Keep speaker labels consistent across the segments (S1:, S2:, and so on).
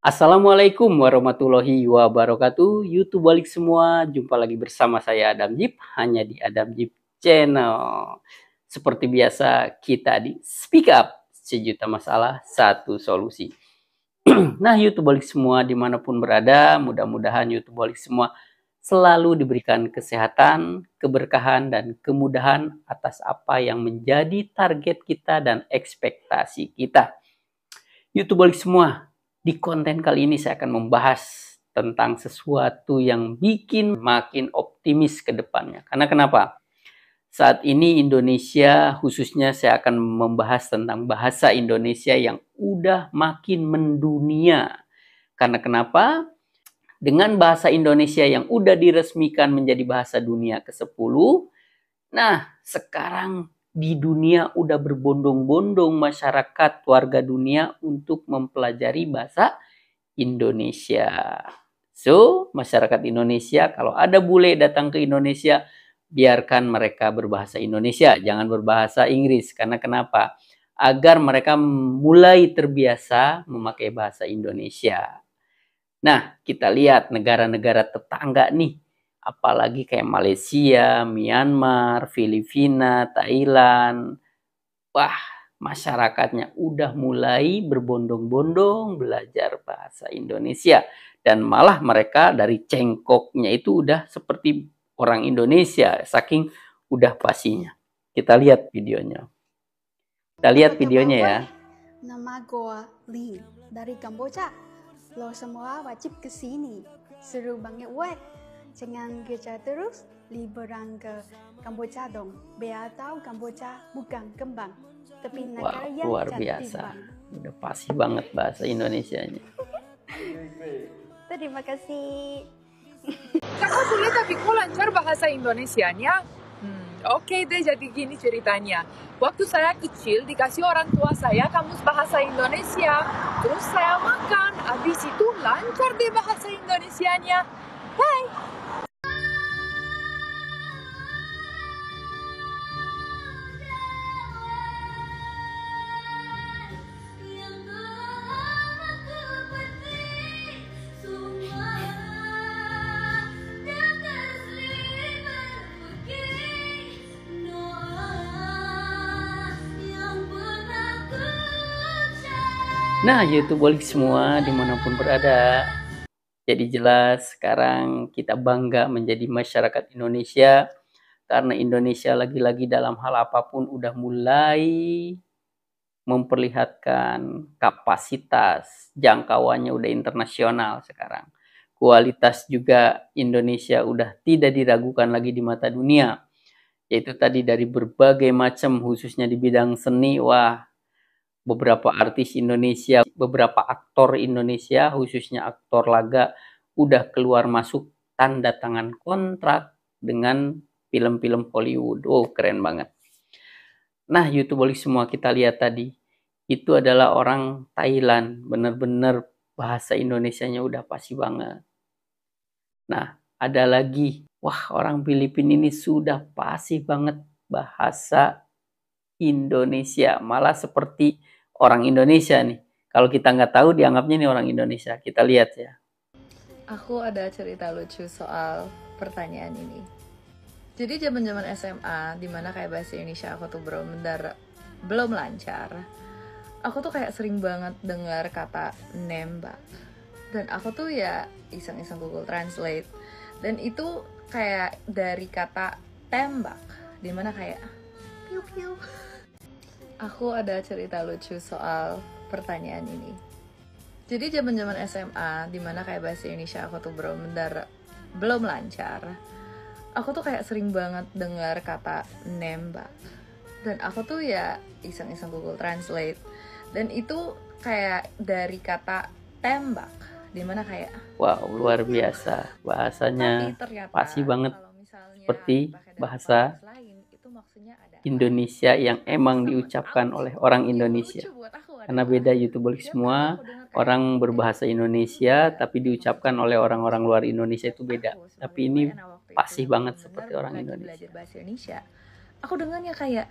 S1: Assalamualaikum warahmatullahi wabarakatuh. YouTube balik semua, jumpa lagi bersama saya Adam Jeep, hanya di Adam Jeep Channel. Seperti biasa kita di Speak Up, sejuta masalah, satu solusi. Nah YouTube balik semua dimanapun berada, mudah-mudahan YouTube balik semua selalu diberikan kesehatan, keberkahan, dan kemudahan atas apa yang menjadi target kita dan ekspektasi kita. YouTube balik semua. Di konten kali ini saya akan membahas tentang sesuatu yang bikin makin optimis ke depannya. Karena kenapa? Saat ini Indonesia, khususnya saya akan membahas tentang bahasa Indonesia yang udah makin mendunia. Karena kenapa? Dengan bahasa Indonesia yang udah diresmikan menjadi bahasa dunia ke-10, nah sekarang di dunia udah berbondong-bondong masyarakat warga dunia untuk mempelajari bahasa Indonesia. So, masyarakat Indonesia kalau ada bule datang ke Indonesia, biarkan mereka berbahasa Indonesia, jangan berbahasa Inggris. Karena kenapa? Agar mereka mulai terbiasa memakai bahasa Indonesia. Nah, kita lihat negara-negara tetangga nih, apalagi kayak Malaysia, Myanmar, Filipina, Thailand. Wah, masyarakatnya udah mulai berbondong-bondong belajar bahasa Indonesia. Dan malah mereka dari cengkoknya itu udah seperti orang Indonesia, saking udah pastinya. Kita lihat videonya. Kita lihat videonya ya.
S2: Nama gua Lee dari Kamboja. Lo semua wajib kesini. Seru banget weh. Jangan kerja terus, liburan ke Kamboja dong. Biar tahu Kamboja bukan kembang, tapi negara yang
S1: luar
S2: cantik
S1: biasa.
S2: banget.
S1: Udah pasti banget bahasa Indonesianya.
S2: Terima kasih.
S3: Kakak sulit tapi kok lancar bahasa Indonesianya? Oke deh, jadi gini ceritanya. Waktu saya kecil dikasih orang tua saya kamus bahasa Indonesia. Terus saya makan, habis itu lancar deh bahasa Indonesianya. Hai!
S1: Nah, YouTube balik semua dimanapun berada. Jadi jelas sekarang kita bangga menjadi masyarakat Indonesia. Karena Indonesia lagi-lagi dalam hal apapun udah mulai memperlihatkan kapasitas, jangkauannya udah internasional sekarang. Kualitas juga Indonesia udah tidak diragukan lagi di mata dunia. Yaitu tadi dari berbagai macam, khususnya di bidang seni, wah, beberapa artis Indonesia, beberapa aktor Indonesia, khususnya aktor laga, udah keluar masuk tanda tangan kontrak dengan film-film Hollywood. Oh, keren banget. Nah, YouTube balik semua kita lihat tadi, itu adalah orang Thailand, bener-bener bahasa Indonesianya udah pasti banget. Nah, ada lagi, wah, orang Filipina ini sudah pasti banget bahasa Indonesia, malah seperti orang Indonesia nih. Kalau kita nggak tahu dianggapnya nih orang Indonesia. Kita lihat ya.
S4: Aku ada cerita lucu soal pertanyaan ini. Jadi zaman-zaman SMA, dimana kayak bahasa Indonesia aku tuh belum lancar. Aku tuh kayak sering banget dengar kata nembak. Dan aku tuh ya iseng-iseng Google Translate. Dan itu kayak dari kata tembak, dimana kayak piu-piu. Aku ada cerita lucu soal pertanyaan ini. Jadi zaman-zaman SMA, dimana kayak bahasa Indonesia aku tuh belum lancar. Aku tuh kayak sering banget dengar kata nembak. Dan aku tuh ya iseng-iseng Google Translate. Dan itu kayak dari kata tembak, dimana kayak
S1: wow, luar biasa. Bahasanya pasti banget seperti bahasa Indonesia yang emang diucapkan oleh orang Indonesia. Karena beda YouTube balik semua, orang berbahasa Indonesia tapi diucapkan oleh orang-orang luar Indonesia itu beda. Tapi ini pasti banget seperti orang Indonesia.
S4: Aku dengannya kayak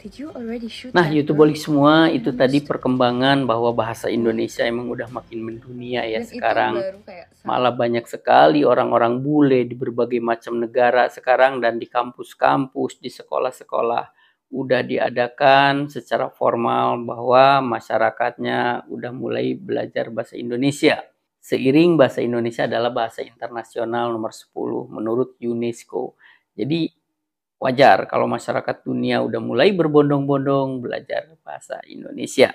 S4: Did you already shoot
S1: Nah,
S4: that,
S1: YouTubeolik
S4: bro?
S1: semua, itu tadi perkembangan bahwa bahasa Indonesia emang udah makin mendunia ya
S4: Dan itu
S1: sekarang.
S4: baru kayak
S1: Malah banyak sekali orang-orang bule di berbagai macam negara sekarang, dan di kampus-kampus, di sekolah-sekolah udah diadakan secara formal bahwa masyarakatnya udah mulai belajar bahasa Indonesia. Seiring bahasa Indonesia adalah bahasa internasional nomor 10 menurut UNESCO. Jadi wajar kalau masyarakat dunia udah mulai berbondong-bondong belajar bahasa Indonesia.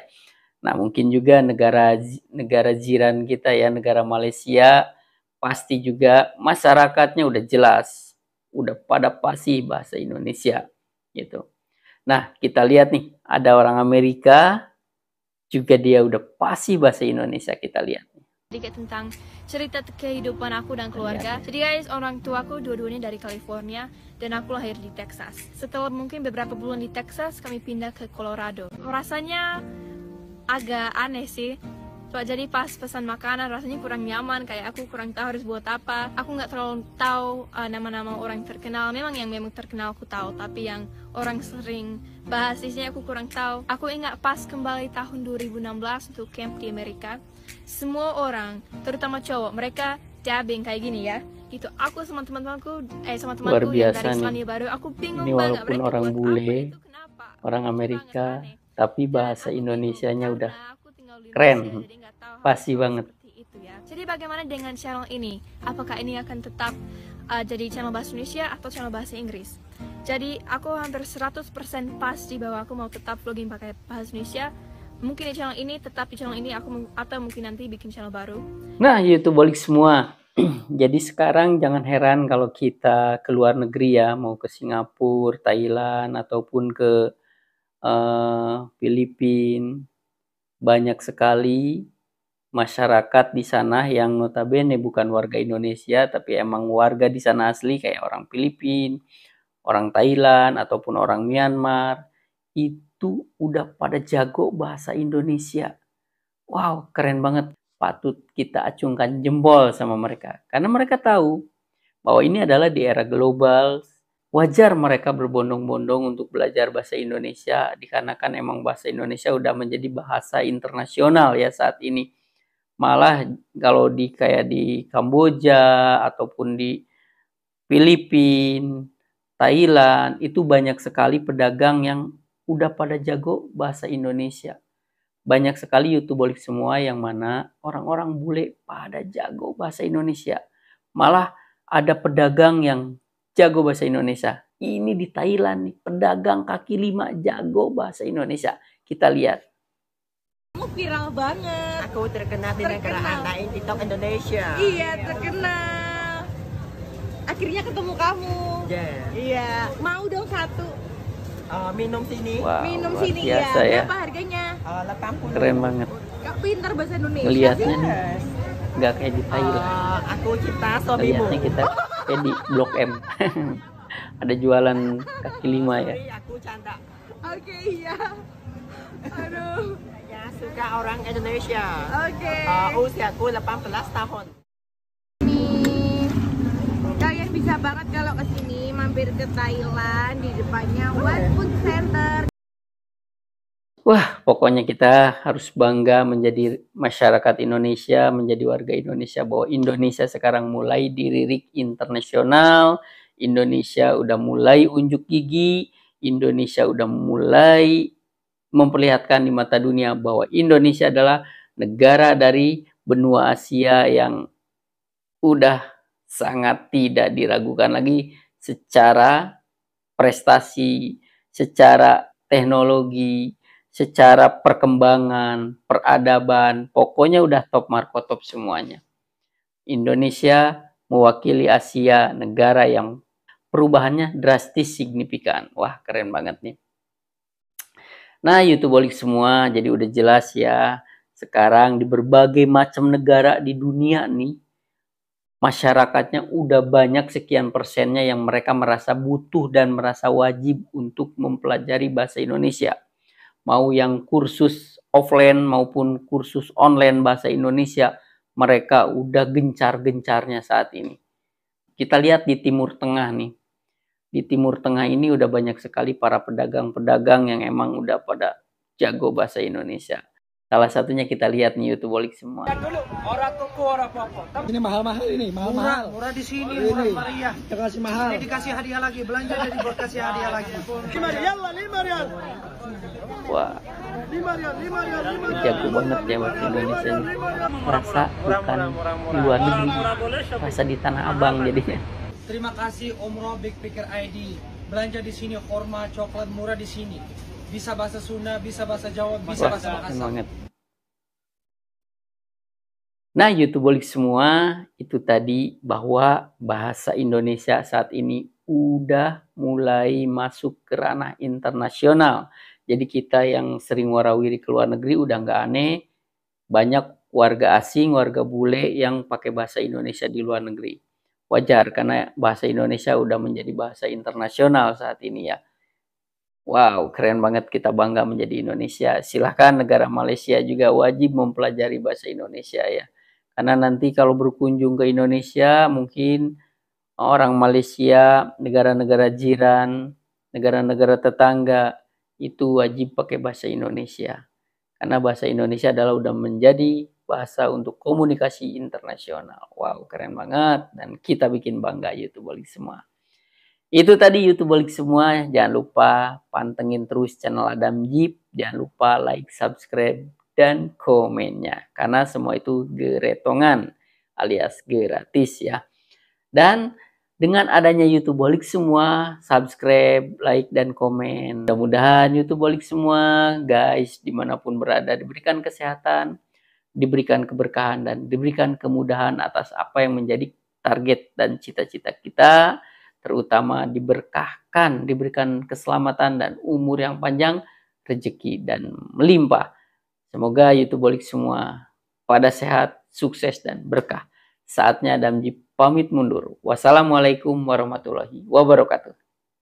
S1: Nah, mungkin juga negara jiran kita ya, negara Malaysia, pasti juga masyarakatnya udah jelas, udah pada fasih bahasa Indonesia gitu. Nah, kita lihat nih, ada orang Amerika juga dia udah fasih bahasa Indonesia, kita lihat.
S5: Sedikit tentang cerita kehidupan aku dan keluarga. Jadi guys, orang tuaku dua-duanya dari California dan aku lahir di Texas. Setelah mungkin beberapa bulan di Texas, kami pindah ke Colorado. Rasanya agak aneh sih. Jadi pas pesan makanan rasanya kurang nyaman, kayak aku kurang tahu harus buat apa. Aku nggak terlalu tahu nama-nama orang terkenal. Memang yang terkenal aku tahu, tapi yang orang sering bahas isinya aku kurang tahu. Aku ingat pas kembali tahun 2016 untuk camp di Amerika, semua orang, terutama cowok, mereka dubbing kayak gini ya. Gitu. Aku sama teman-temanku, sama temanku yang dari Selandia Baru, aku bingung
S1: ini
S5: banget
S1: walaupun
S5: mereka
S1: orang
S5: buat
S1: bule,
S5: apa itu, kenapa?
S1: orang Amerika, tapi bahasa Indonesianya udah
S5: keren,
S1: pasti banget.
S5: itu ya. Jadi bagaimana dengan channel ini? Apakah ini akan tetap jadi channel bahasa Indonesia atau channel bahasa Inggris? Jadi aku hampir 100% pasti bahwa aku mau tetap vlogging pakai bahasa Indonesia. Mungkin di channel ini, tetap di channel ini atau mungkin nanti bikin channel baru.
S1: Nah, YouTubeolik semua. Jadi sekarang jangan heran kalau kita ke luar negeri ya, mau ke Singapura, Thailand, ataupun ke Filipina. Banyak sekali masyarakat di sana yang notabene bukan warga Indonesia, tapi emang warga di sana asli, kayak orang Filipina, orang Thailand, ataupun orang Myanmar. Itu udah pada jago bahasa Indonesia. Wow, keren banget. Patut kita acungkan jempol sama mereka. Karena mereka tahu bahwa ini adalah di era global. Wajar mereka berbondong-bondong untuk belajar bahasa Indonesia, dikarenakan emang bahasa Indonesia udah menjadi bahasa internasional ya saat ini. Malah kalau kayak di Kamboja ataupun di Filipina, Thailand, itu banyak sekali pedagang yang udah pada jago bahasa Indonesia. Banyak sekali YouTubeolik semua yang mana orang-orang bule pada jago bahasa Indonesia. Malah ada pedagang yang jago bahasa Indonesia. Ini di Thailand nih, pedagang kaki lima jago bahasa Indonesia. Kita lihat.
S6: Kamu viral banget.
S7: Aku terkenal di negara lain, TikTok Indonesia.
S6: Iya, terkenal. Akhirnya ketemu kamu. Iya. Mau dong satu.
S7: Minum sini.
S1: Wow,
S6: Minum
S1: luar
S6: sini
S1: biasa
S6: ya.
S1: ya.
S6: Berapa harganya?
S7: 80.
S1: Keren banget.
S6: Kak pintar bahasa Indonesia.
S1: Ngelihatnya nih,
S7: Yes.
S1: nggak kayak di Thailand.
S7: Aku cinta suamimu.
S1: Lihatnya kita kayak di Blok M. Ada jualan kaki lima ya.
S7: Aku canda.
S6: Oke, iya. Aduh.
S7: Ya, suka orang Indonesia.
S6: Oke.
S7: Usiaku 18 tahun.
S6: Nih, kalian bisa banget kalau kesini mampir ke Thailand, di depannya One Food Center.
S1: Wah, pokoknya kita harus bangga menjadi masyarakat Indonesia, menjadi warga Indonesia, bahwa Indonesia sekarang mulai dilirik internasional. Indonesia udah mulai unjuk gigi. Indonesia udah mulai memperlihatkan di mata dunia bahwa Indonesia adalah negara dari benua Asia yang udah sangat tidak diragukan lagi secara prestasi, secara teknologi, secara perkembangan, peradaban, pokoknya udah top markotop semuanya. Indonesia mewakili Asia, negara yang perubahannya drastis signifikan. Wah, keren banget nih. Nah, YouTubeolik semua, jadi udah jelas ya. Sekarang di berbagai macam negara di dunia nih, masyarakatnya udah banyak sekian persennya yang mereka merasa butuh dan merasa wajib untuk mempelajari bahasa Indonesia. Mau yang kursus offline maupun kursus online bahasa Indonesia, mereka udah gencar-gencarnya saat ini. Kita lihat di Timur Tengah nih. di Timur Tengah ini udah banyak sekali para pedagang-pedagang yang emang udah pada jago bahasa Indonesia. Salah satunya kita lihat nih YouTubeolik semua.
S8: Orang toko orang apa-apa.
S9: Ini mahal-mahal ini, mahal-mahal.
S8: Murah di sini, murah meriah.
S9: Dikasih mahal.
S8: Ini dikasih hadiah lagi, belanja jadi buat kasih hadiah lagi. 5 rial, 5 rial.
S1: Wah,
S8: 5 rial, 5 rial, 5 rial.
S1: jago banget ya bahasa Indonesia nih. Rasa bukan di luar negeri, rasa di Tanah Abang jadinya.
S8: Terima kasih Om Robik Pikir ID. Belanja di sini, korma, coklat murah di sini. Bisa bahasa Sunda, bisa bahasa Jawa, bisa bahasa Makassar.
S1: Nah, YouTubeolik semua, itu tadi bahwa bahasa Indonesia saat ini udah mulai masuk ke ranah internasional. Jadi kita yang sering warawiri ke luar negeri udah nggak aneh. Banyak warga asing, warga bule yang pakai bahasa Indonesia di luar negeri. Wajar karena bahasa Indonesia udah menjadi bahasa internasional saat ini ya. Wow, keren banget, kita bangga menjadi Indonesia. Silahkan negara Malaysia juga wajib mempelajari bahasa Indonesia ya. Karena nanti kalau berkunjung ke Indonesia, mungkin orang Malaysia, negara-negara jiran, negara-negara tetangga, itu wajib pakai bahasa Indonesia. Karena bahasa Indonesia adalah udah menjadi bahasa untuk komunikasi internasional. Wow, keren banget. Dan kita bikin bangga YouTubeolik semua. Itu tadi YouTubeolik semua. Jangan lupa pantengin terus channel Adam Jeep. Jangan lupa like, subscribe, dan komennya. Karena semua itu geretongan alias gratis ya. Dan dengan adanya YouTubeolik semua, subscribe, like, dan komen. Mudah-mudahan YouTubeolik semua guys dimanapun berada diberikan kesehatan, diberikan keberkahan, dan diberikan kemudahan atas apa yang menjadi target dan cita-cita kita. Terutama diberkahkan, diberikan keselamatan dan umur yang panjang, rezeki dan melimpah. Semoga YouTubeolik semua pada sehat, sukses, dan berkah. Saatnya Adam Jeep pamit mundur. Wassalamualaikum warahmatullahi wabarakatuh.